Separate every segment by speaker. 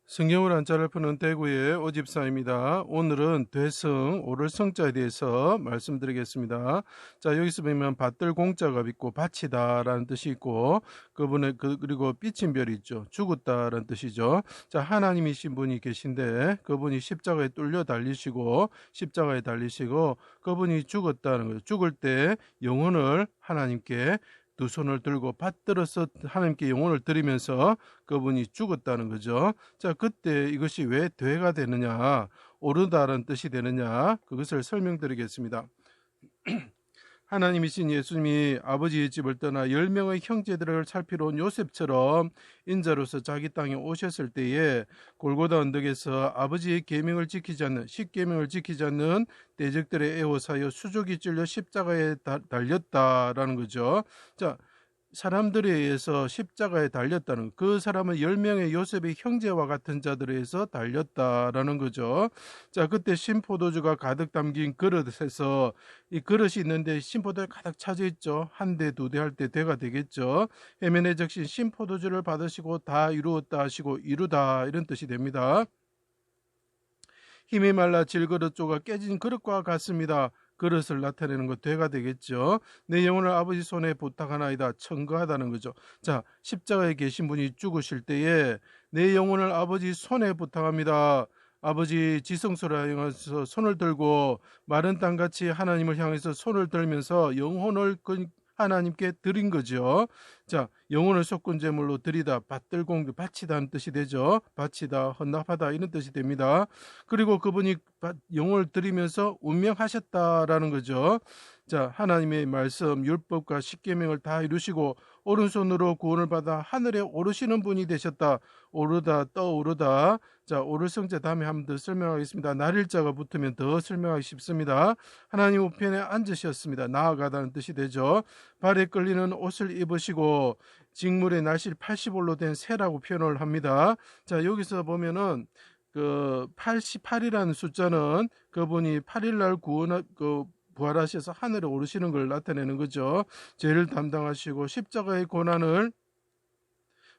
Speaker 1: 성경을 한자를 푸는 대구의 오집사입니다. 오늘은 되성, 오를 성자에 대해서 말씀드리겠습니다. 자, 여기서 보면 받들 공자가 있고 바치다라는 뜻이 있고 그리고 삐친 별이 있죠. 죽었다라는 뜻이죠. 자, 하나님이신 분이 계신데 그분이 십자가에 뚫려 달리시고 그분이 죽었다는 거예요. 죽을 때 영혼을 하나님께 두 손을 들고 받들어서 하나님께 영혼을 드리면서 그분이 죽었다는 거죠. 자, 그때 이것이 왜 되가 되느냐, 오르다라는 뜻이 되느냐, 그것을 설명드리겠습니다. 하나님이신 예수님이 아버지의 집을 떠나 10명의 형제들을 살피러 온 요셉처럼 인자로서 자기 땅에 오셨을 때에 골고다 언덕에서 아버지의 계명을 지키지 않는, 십계명을 지키지 않는 대적들의 애호사여 수족이 찔려 십자가에 달렸다라는 거죠. 자, 사람들에 의해서 십자가에 달렸다는, 그 사람은 10명의 요셉의 형제와 같은 자들에 의해서 달렸다라는 거죠. 자, 그때 신포도주가 가득 담긴 그릇에서, 이 그릇이 있는데 신포도에 가득 차져 있죠. 한 대, 두 대 할 때 대가 되겠죠. 해면에 적신 신포도주를 받으시고 다 이루었다 하시고 이루다, 이런 뜻이 됩니다. 힘이 말라 질그릇 쪼가 깨진 그릇과 같습니다. 그릇을 나타내는 것 되가 되겠죠. 내 영혼을 아버지 손에 부탁하나이다, 청거하다는 거죠. 자, 십자가에 계신 분이 죽으실 때에 내 영혼을 아버지 손에 부탁합니다. 아버지 지성소를 향해서 손을 들고 마른 땅같이 하나님을 향해서 손을 들면서 영혼을 하나님께 드린 거죠. 자, 영혼을 속군제물로 드리다, 받들공, 바치다는 뜻이 되죠. 바치다, 헌납하다, 이런 뜻이 됩니다. 그리고 그분이 영혼을 드리면서 운명하셨다라는 거죠. 자, 하나님의 말씀, 율법과 십계명을 다 이루시고 오른손으로 구원을 받아 하늘에 오르시는 분이 되셨다. 오르다, 떠오르다. 자, 오를 성자 다음에 한 번 더 설명하겠습니다. 날일자가 붙으면 더 설명하기 쉽습니다. 하나님 우편에 앉으셨습니다. 나아가다는 뜻이 되죠. 발에 끌리는 옷을 입으시고 직물의 날씨 80올로 된 새라고 표현을 합니다. 자, 여기서 보면은 그 88이라는 숫자는 그분이 8일날 부활하셔서 하늘에 오르시는 걸 나타내는 거죠. 죄를 담당하시고 십자가의 고난을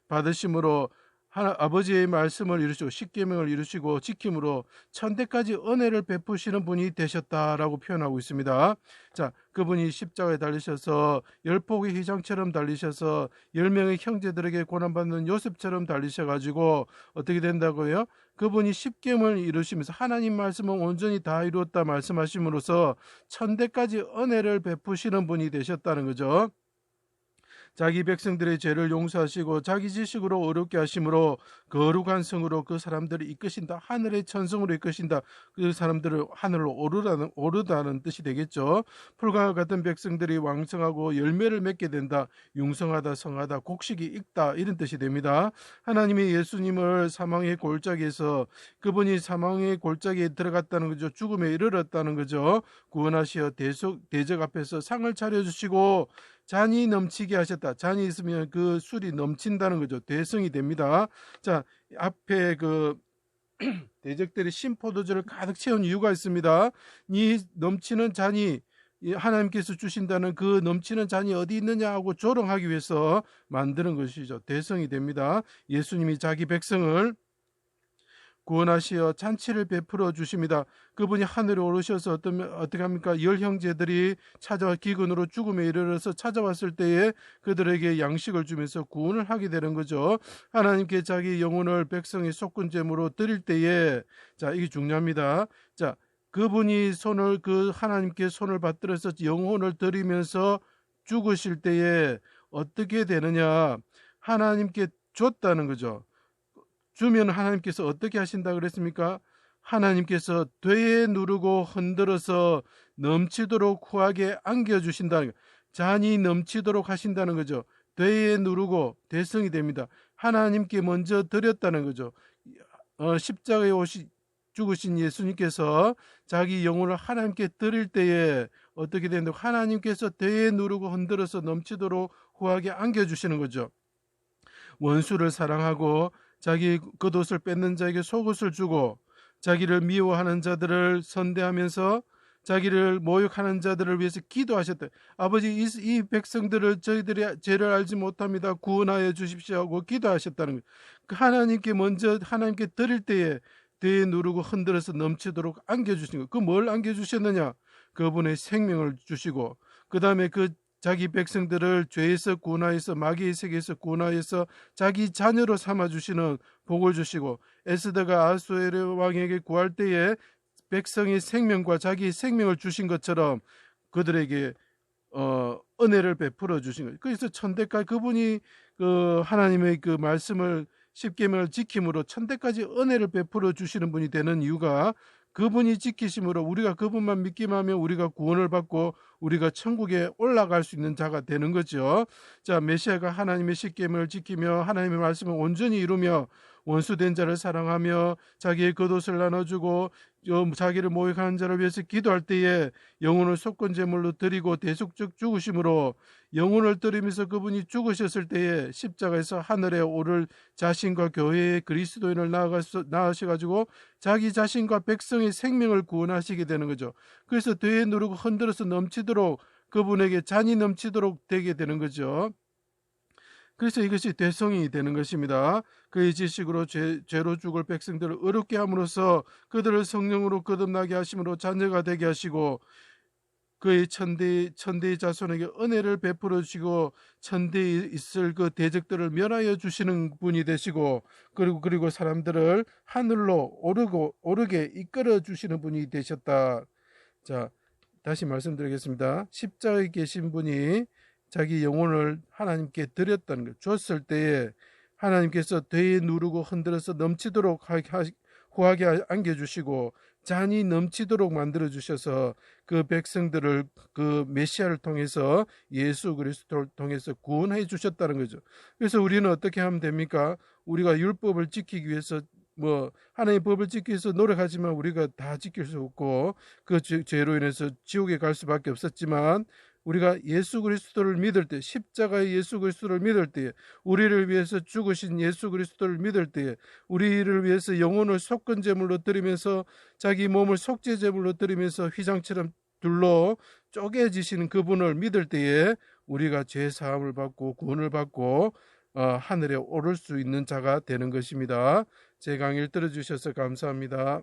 Speaker 1: 받으심으로 아버지의 말씀을 이루시고 십계명을 이루시고 지킴으로 천대까지 은혜를 베푸시는 분이 되셨다라고 표현하고 있습니다. 자, 그분이 십자가에 달리셔서 열폭의 휘장처럼 달리셔서 10명의 형제들에게 고난받는 요셉처럼 달리셔가지고 어떻게 된다고요? 그분이 십계명을 이루시면서 하나님 말씀은 온전히 다 이루었다 말씀하심으로써 천대까지 은혜를 베푸시는 분이 되셨다는 거죠. 자기 백성들의 죄를 용서하시고 자기 지식으로 어렵게 하심으로 거룩한 성으로 그 사람들을 이끄신다. 하늘의 천성으로 이끄신다. 그 사람들을 하늘로 오르다는 뜻이 되겠죠. 풀과 같은 백성들이 왕성하고 열매를 맺게 된다. 융성하다, 성하다, 곡식이 익다, 이런 뜻이 됩니다. 하나님이 예수님을 사망의 골짜기에서, 그분이 사망의 골짜기에 들어갔다는 거죠. 죽음에 이르렀다는 거죠. 구원하시어 대적 앞에서 상을 차려주시고 잔이 넘치게 하셨다. 잔이 있으면 그 술이 넘친다는 거죠. 대성이 됩니다. 자, 앞에 그 대적들이 신포도주를 가득 채운 이유가 있습니다. 이 넘치는 잔이 하나님께서 주신다는 그 넘치는 잔이 어디 있느냐 하고 조롱하기 위해서 만드는 것이죠. 대성이 됩니다. 예수님이 자기 백성을 구원하시어 잔치를 베풀어 주십니다. 그분이 하늘에 오르셔서 어떻게 합니까? 열 형제들이 찾아와 기근으로 죽음에 이르러서 찾아왔을 때에 그들에게 양식을 주면서 구원을 하게 되는 거죠. 하나님께 자기 영혼을 백성의 속군제물로 드릴 때에, 자, 이게 중요합니다. 자, 그분이 하나님께 손을 받들어서 영혼을 드리면서 죽으실 때에 어떻게 되느냐? 하나님께 줬다는 거죠. 주면 하나님께서 어떻게 하신다 그랬습니까? 하나님께서 되에 누르고 흔들어서 넘치도록 후하게 안겨주신다. 잔이 넘치도록 하신다는 거죠. 되에 누르고 대성이 됩니다. 하나님께 먼저 드렸다는 거죠. 십자가에 죽으신 예수님께서 자기 영혼을 하나님께 드릴 때에 어떻게 된다고? 하나님께서 되에 누르고 흔들어서 넘치도록 후하게 안겨주시는 거죠. 원수를 사랑하고 자기 겉옷을 뺏는 자에게 속옷을 주고 자기를 미워하는 자들을 선대하면서, 자기를 모욕하는 자들을 위해서 기도하셨다. 아버지, 이 백성들을 저희들이 죄를 알지 못합니다. 구원하여 주십시오 하고 기도하셨다는 거예요. 그 하나님께 먼저 하나님께 드릴 때에 뒤에 누르고 흔들어서 넘치도록 안겨주신 거예요. 그 뭘 안겨주셨느냐? 그분의 생명을 주시고, 그 다음에 그 자기 백성들을 죄에서 구원하여서 마귀의 세계에서 구원하여서 자기 자녀로 삼아주시는 복을 주시고, 에스더가 아하수에로 왕에게 구할 때에 백성의 생명과 자기의 생명을 주신 것처럼 그들에게 은혜를 베풀어 주신 거예요. 그래서 천대까지 그분이 그 하나님의 그 말씀을 십계명을 지킴으로 천대까지 은혜를 베풀어 주시는 분이 되는 이유가 그분이 지키심으로 우리가 그분만 믿기만 하면 우리가 구원을 받고 우리가 천국에 올라갈 수 있는 자가 되는 거죠. 자, 메시아가 하나님의 십계명을 지키며 하나님의 말씀을 온전히 이루며 원수된 자를 사랑하며 자기의 겉옷을 나눠주고 자기를 모욕하는 자를 위해서 기도할 때에 영혼을 속건 제물로 드리고 대속적 죽으심으로 영혼을 드리면서 그분이 죽으셨을 때에 십자가에서 하늘에 오를 자신과 교회의 그리스도인을 낳으셔가지고 자기 자신과 백성의 생명을 구원하시게 되는 거죠. 그래서 뒤에 누르고 흔들어서 넘치도록 그분에게 잔이 넘치도록 되게 되는 거죠. 그래서 이것이 대성이 되는 것입니다. 그의 지식으로 죄로 죽을 백성들을 어렵게 함으로써 그들을 성령으로 거듭나게 하심으로 자녀가 되게 하시고 그의 천대의 자손에게 은혜를 베풀어 주시고 천대에 있을 그 대적들을 멸하여 주시는 분이 되시고 그리고 사람들을 하늘로 오르게 이끌어 주시는 분이 되셨다. 자, 다시 말씀드리겠습니다. 십자가에 계신 분이 자기 영혼을 하나님께 드렸다는 것, 줬을 때에 하나님께서 되에 누르고 흔들어서 넘치도록 후하게 안겨주시고 잔이 넘치도록 만들어주셔서 그 백성들을 그 메시아를 통해서 예수 그리스도를 통해서 구원해 주셨다는 거죠. 그래서 우리는 어떻게 하면 됩니까? 우리가 율법을 지키기 위해서 하나님의 법을 지키기 위해서 노력하지만 우리가 다 지킬 수 없고 그 죄로 인해서 지옥에 갈 수밖에 없었지만 우리가 예수 그리스도를 믿을 때 십자가의 예수 그리스도를 믿을 때 우리를 위해서 죽으신 예수 그리스도를 믿을 때 우리를 위해서 영혼을 속건 제물로 드리면서 자기 몸을 속죄 제물로 드리면서 휘장처럼 둘러 쪼개지시는 그분을 믿을 때에 우리가 죄 사함을 받고 구원을 받고 하늘에 오를 수 있는 자가 되는 것입니다. 제 강의를 들어주셔서 감사합니다.